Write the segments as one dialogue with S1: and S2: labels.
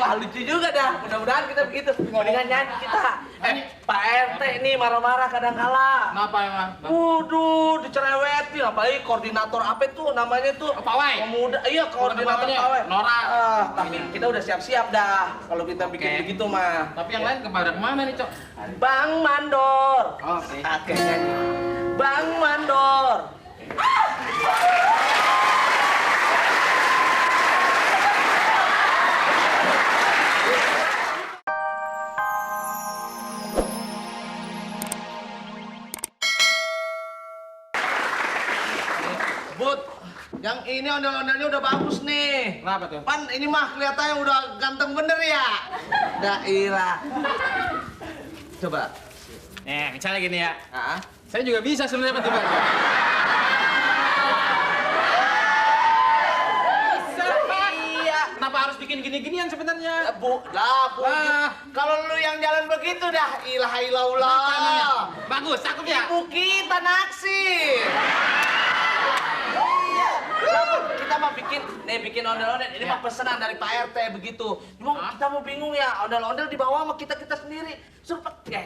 S1: Wah lucu juga dah, mudah-mudahan kita begitu. Mendingan nyanyi kita. Pak RT nih marah-marah kadang-kala.
S2: Kenapa emang?
S1: Waduh, dicerewetin, apalagi koordinator apa tuh namanya tuh?
S2: Pawai.
S1: Pemuda, iya koordinator pawai.
S2: Nora.
S1: Tapi kita udah siap-siap dah kalau kita bikin begitu mah.
S2: Tapi yang lain kepada kemana nih, Cok?
S1: Bang Mandor.
S2: Oke.
S1: Oke, nyanyi. Bang Mandor. Bud, yang ini ondel-ondelnya udah bagus nih.
S2: Kenapa tuh?
S1: Pan ini mah kelihatannya udah ganteng bener ya. Daerah. Coba.
S2: Nih, misalnya gini ya.
S1: Ah.
S2: Saya juga bisa sebenarnya Pak.
S1: Iya.
S2: Kenapa harus bikin gini-ginian sebenarnya?
S1: Bu. Kalau lu yang jalan begitu dah, ilaha
S2: Kenapa
S1: illallah.
S2: emangnya? Bagus, cakep ya?
S1: Ibu kita naksir. Kita mau bikin ondel-ondel. Ini mah pesanan dari Pak RT begitu. Cuma kita mau bingung ya, ondel-ondel dibawa sama kita sendiri.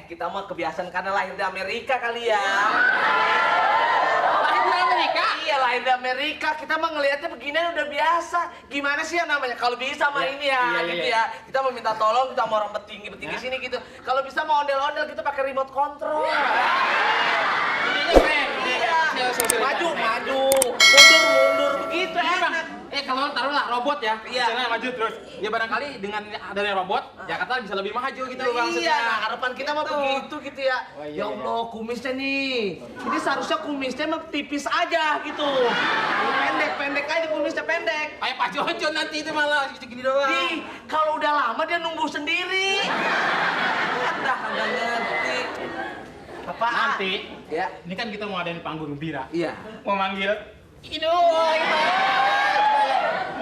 S1: Kita mah kebiasaan karena lahir di Amerika kali ya.
S2: Lahir di Amerika?
S1: Iya, lahir di Amerika. Kita mah ngelihatnya beginian udah biasa. Gimana sih ya namanya? Kalau bisa mah ini ya, gitu ya. Kita mau minta tolong, kita mau orang petinggi sini gitu. Kalau bisa mau ondel-ondel kita pakai remote control. Iya. Maju, mundur begitu enak.
S2: Kalau taruhlah robot ya,
S1: Iya.
S2: misalnya maju terus. Ya barangkali dengan adanya robot, Jakarta bisa lebih maju gitu maksudnya.
S1: Iya, nah harapan kita mah begitu gitu ya.
S2: Oh, iya,
S1: Ya Allah, kumisnya nih. Ini seharusnya kumisnya mah tipis aja gitu. Pendek aja kumisnya pendek.
S2: Kayak Pak Jojo nanti itu malah gini doang.
S1: Kalau udah lama dia numbuh sendiri. Dah kagak ngerti. Apa?
S2: Nanti,
S1: Ya.
S2: ini kan kita mau adain panggung gembira.
S1: Iya.
S2: Mau manggil Inul.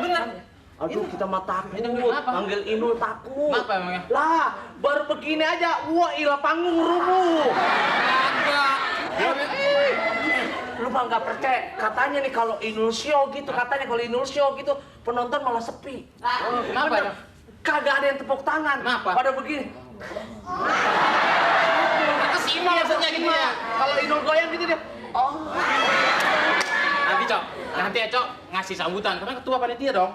S2: Bener.
S1: Aduh, kita mah takut.
S2: Kenapa?
S1: Manggil Inul takut.
S2: Kenapa emangnya?
S1: Lah, baru begini aja, wah ilah panggung rubuh.
S2: Kagak.
S1: Lu mah nggak percaya, katanya nih kalau Inul show gitu, penonton malah sepi.
S2: Kenapa ya?
S1: Kagak ada yang tepuk tangan.
S2: Kenapa?
S1: Pada begini.
S2: Kesima maksudnya gitu ya.
S1: Kalau Inul goyang gitu dia. Oh.
S2: Nanti Cok, nanti ya Cok ngasih sambutan karena ketua panitia dong.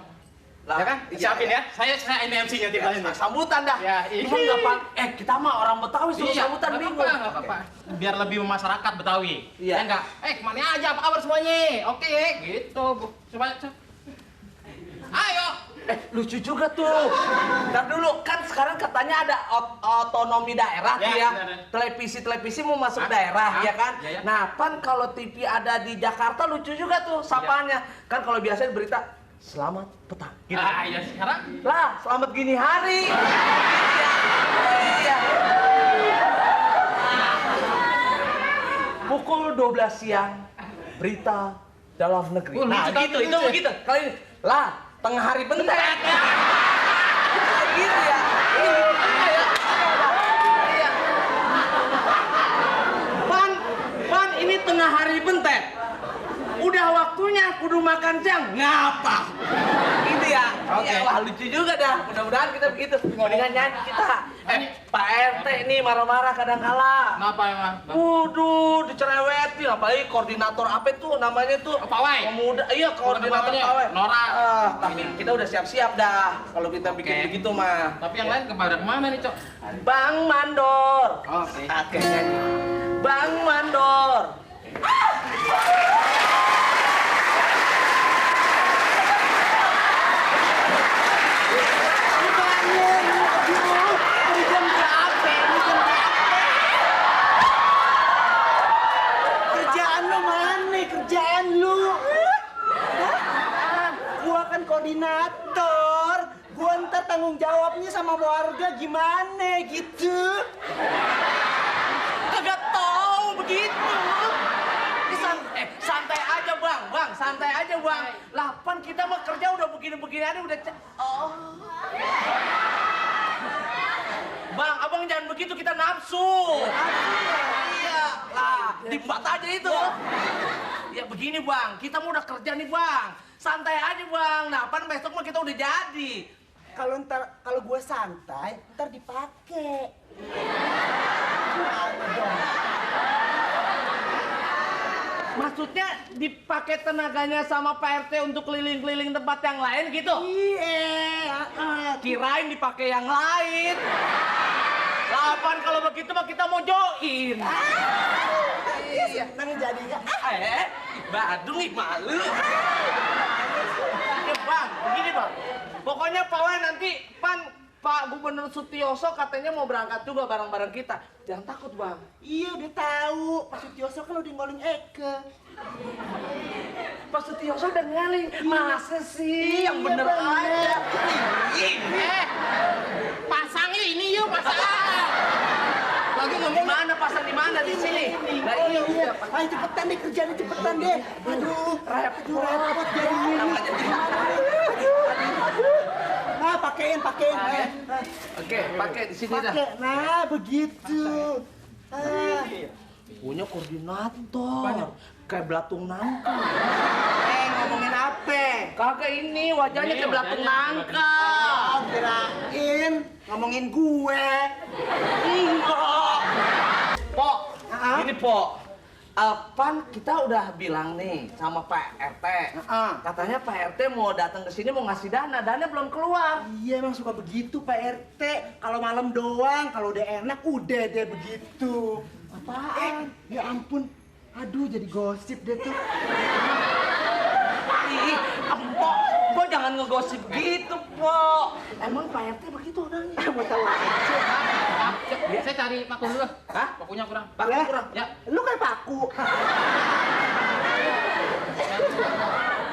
S2: Ya kan? Siapin ya. Saya ini MC-nya tiap hari nih.
S1: Sambutan dah.
S2: Ya,
S1: Cuma nggak kita mah orang Betawi suruh
S2: Iya,
S1: sambutan
S2: nggak
S1: bingung.
S2: apa-apa. Biar lebih masyarakat Betawi.
S1: Iya.
S2: Ya enggak? Kemana aja, apa kabar semuanya? Oke, gitu. Coba, Cok. Ayo.
S1: Lucu juga tuh. Ntar dulu, kan sekarang katanya ada otonomi daerah tuh ya. Televisi mau masuk daerah, ya kan?
S2: Ya.
S1: Nah, kan kalau TV ada di Jakarta lucu juga tuh sapaannya. Kan kalau biasanya berita, selamat petang. Gitu.
S2: Iya sekarang.
S1: Lah, selamat gini hari. Iya. Pukul 12 siang, berita dalam negeri. Nah,
S2: lucu
S1: itu begitu. Kali ini, lah, tengah hari bentek. Gitu ya. Iya. Pan, ini tengah hari bentek. Udah waktunya kudu makan siang. Ngapa? Gitu ya.
S2: Oke.
S1: Ya, wah lucu juga dah. Mudah-mudahan kita begitu. Mendingan nyanyi kita. Pak RT nih marah-marah kadang-kala.
S2: Kenapa emang?
S1: Waduh, dicerewetin, apalagi koordinator apa tuh namanya tuh?
S2: Pawai.
S1: Pemuda, iya koordinator pawai.
S2: Nora.
S1: Tapi kita udah siap-siap dah kalau kita bikin begitu mah.
S2: Tapi yang lain kepada kemana nih, Cok?
S1: Bang Mandor.
S2: Oke.
S1: Oke, nyanyi. Bang Mandor.
S3: Koordinator, gua ntar tanggung jawabnya sama warga gimana gitu.
S1: Kagak tahu begitu. Santai aja bang, santai aja bang. Lapan kita mah kerja udah begini-begini aja udah. Bang, abang jangan begitu, kita nafsu. Iya, lah, dibuat aja itu. Ya begini bang, kita mau udah kerja nih bang. Santai aja bang, nah pan besok mah kita udah jadi.
S3: kalau gue santai, ntar dipakai. Gimana dong?
S1: Maksudnya dipakai tenaganya sama Pak RT untuk keliling-keliling tempat yang lain gitu?
S3: Iya.
S1: Kirain dipakai yang lain. Lapan kalau begitu mah kita mau join.
S3: Iya, seneng jadinya.
S1: Badung nih malu. Ya Bang, begini Bang. Pokoknya Pak Wan nanti Pak Gubernur Sutioso katanya mau berangkat juga bareng-bareng kita. Jangan takut Bang.
S3: Iya, udah tahu. Pak Sutioso kan udah ngoling Eke.
S1: Pak Sutioso udah ngaling. Masa sih? Yang bener aja.
S2: Pasang ini yuk, pasang.
S1: Lagi ngomong mana pasang di mana di sini? Nah,
S3: Iya. Ayo cepetan deh, kerjanya cepetan deh. Aduh, repot jadinya.
S1: Namanya
S3: Nah, pakein.
S1: Oke, pakai di sini dah.
S3: Pakai. Nah, begitu.
S1: Punya koordinator. Kayak belatung nangka.
S3: Ngomongin apa?
S1: Kagak ini wajahnya
S2: Ini
S1: kayak belatung
S2: wajahnya.
S1: nangka.
S3: Oh, kirain ngomongin gue.
S1: Enggak. Pok,
S3: Ah.
S1: gini Pok. Pan kita udah bilang nih sama Pak RT. Katanya Pak RT mau datang ke sini mau ngasih dana. Dana belum keluar.
S3: Iya, emang suka begitu Pak RT. Kalau malam doang, kalau udah enak udah deh begitu. Apaan? Ya ampun. Aduh, jadi gosip deh tuh.
S1: Ih, Pok jangan ngegosip gitu, Pok. Emang Pak RT begitu orangnya.
S3: Mau tahu aja.
S2: Saya cari paku dulu.
S1: Hah?
S2: Pakunya kurang.
S1: Pakai
S3: Ya.
S1: kurang.
S2: Ya.
S3: Lu kayak paku.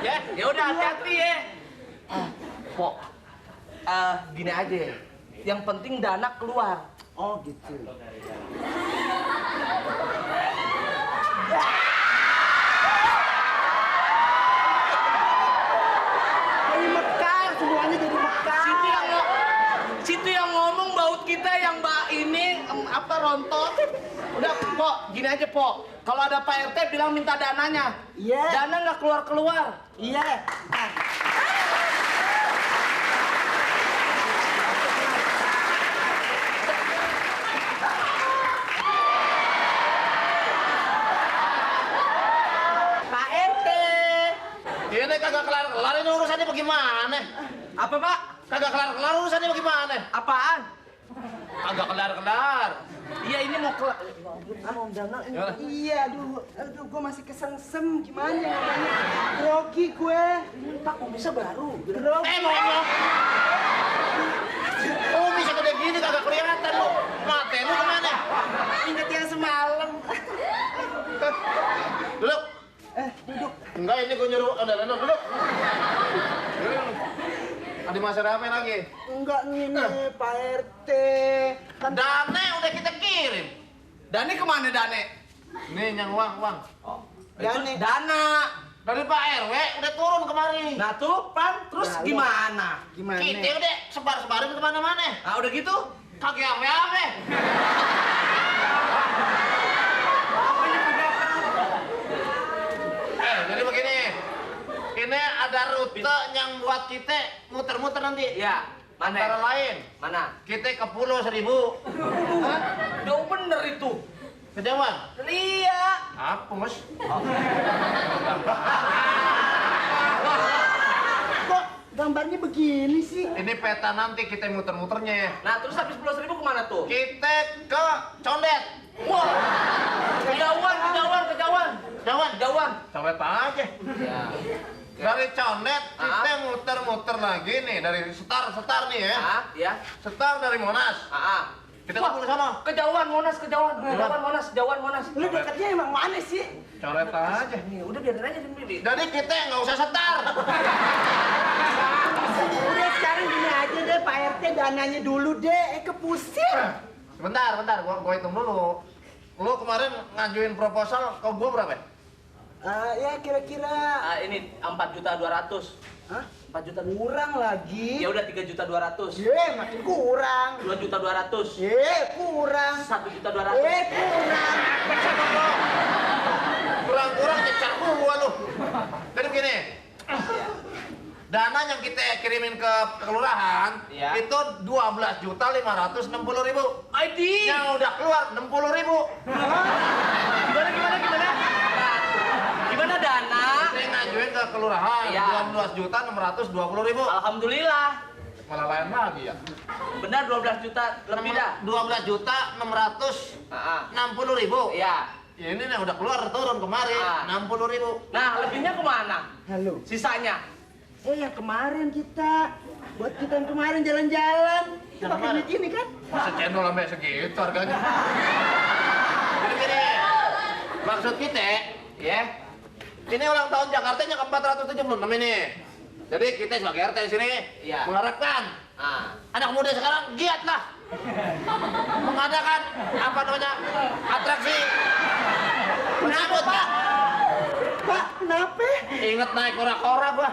S2: Ya.
S1: Ya udah hati-hati ya. Pok, gini aja. Yang penting dana keluar.
S3: Oh, gitu. Jadi mekar, semuanya jadi mekar.
S1: Situ yang ngomong baut kita yang mbak ini apa rontok. Udah, Pok, gini aja, Pok. Kalau ada Pak RT bilang minta dananya.
S3: Iya.
S1: Dana nggak keluar-keluar.
S3: Iya. Nah. Pak RT.
S4: Ini kagak kelar-kelar, ini urusannya bagaimana?
S1: Apa, Pak?
S4: Kagak kelar-kelar, urusannya bagaimana?
S1: Apaan?
S4: Kagak kelar-kelar.
S1: Iya, ini mau keluar. Mau dana ini.
S4: Gimana?
S3: Iya, aduh, gue masih kesengsem. Gimana ngomongnya? Grogi gue.
S1: Ini Pak, kok bisa baru?
S3: Grogi.
S4: Ngomong. Oh, bisa gede gini kagak kelihatan lu. Mate lu kemana?
S3: Ingat yang semalam.
S4: Duduk.
S3: Duduk.
S4: Enggak, ini gue nyuruh. Duduk. Duduk. Ada masalah apa lagi?
S3: Enggak nih, Pak RT. Kan
S4: Dane udah kita kirim.
S1: Dane kemana, Dane?
S4: Nih, yang uang.
S3: Dane.
S1: Dana.
S4: Dari Pak RW udah turun kemari.
S1: Nah tuh, Pan, terus
S3: Nah, lu-
S1: gimana?
S3: gimana?
S4: Kita udah sebar-sebarin kemana-mana.
S1: Nah, udah gitu?
S4: Kagak apa-apa. Jadi begini. Ini ada rute yang buat kita muter-muter nanti.
S1: Ya,
S4: Antara
S1: mana?
S4: lain,
S1: Mana?
S4: kita ke Pulau Seribu.
S1: Hah? Jauh bener itu.
S4: Kejauhan?
S1: Iya.
S4: Apa, Mas?
S3: Kok gambarnya begini sih?
S4: Ini peta nanti kita muter-muternya.
S1: Nah, terus habis 10.000 kemana tuh?
S4: Kita ke Condet.
S1: Wah, kejauhan.
S4: Jauhan? Condet aja.
S1: Ya.
S4: Dari Condet kita
S1: Ah.
S4: muter-muter lagi nih dari Setar nih ya.
S1: Ah, ya.
S4: Setar dari Monas. Kita
S1: Wah,
S4: kumpul sana.
S1: Kejauhan Monas.
S3: Lu dekatnya emang mana sih?
S4: Coret aja.
S1: Nih, udah biarin aja di Bibi.
S4: Jadi kita nggak usah setar.
S3: Udah sekarang gini aja deh, Pak RT dananya dulu deh. Kepusir.
S4: Bentar, gua hitung dulu. Lu kemarin ngajuin proposal ke gua berapa?
S3: Ya kira-kira.
S1: Ini 4.200.000.
S3: Hah?
S1: 4 juta.
S3: Kurang lagi.
S1: Ya udah 3.200.000.
S3: Makin kurang.
S1: 2.200.000.
S3: Kurang.
S1: 1.200.000.
S3: Kurang.
S4: Kurang-kurang nyecar gua lu. Jadi begini. dana yang kita kirimin ke kelurahan
S1: Iya.
S4: itu 12.560.000.
S1: ID.
S4: Yang udah keluar 60.000.
S1: Gimana? Gimana dana?
S4: Saya ngajuin ke kelurahan
S1: Iya.
S4: 12.620.000.
S1: Alhamdulillah.
S4: Malah lain lagi ya.
S1: Benar 12 juta lebih dah.
S4: 12.660.000.
S1: Iya.
S4: Ya ini nih udah keluar turun kemarin
S1: Ah.
S4: 60.000.
S1: Nah, lebihnya kemana?
S3: Halo.
S1: Sisanya?
S3: Yang kemarin kita buat kita yang kemarin jalan-jalan. Kita
S4: Yang
S3: pakai
S4: kemarin?
S3: duit ini kan?
S4: Masa channel sampai segitu harganya? Gini, maksud kita,
S1: Ya.
S4: ini ulang tahun Jakarta yang ke-476 ini. Jadi kita sebagai RT di sini
S1: Iya.
S4: mengharapkan
S1: Ah.
S4: anak muda sekarang giatlah mengadakan apa namanya atraksi.
S3: Kenapa, Pak? Pak, kenapa?
S4: Ingat naik kora-kora gua.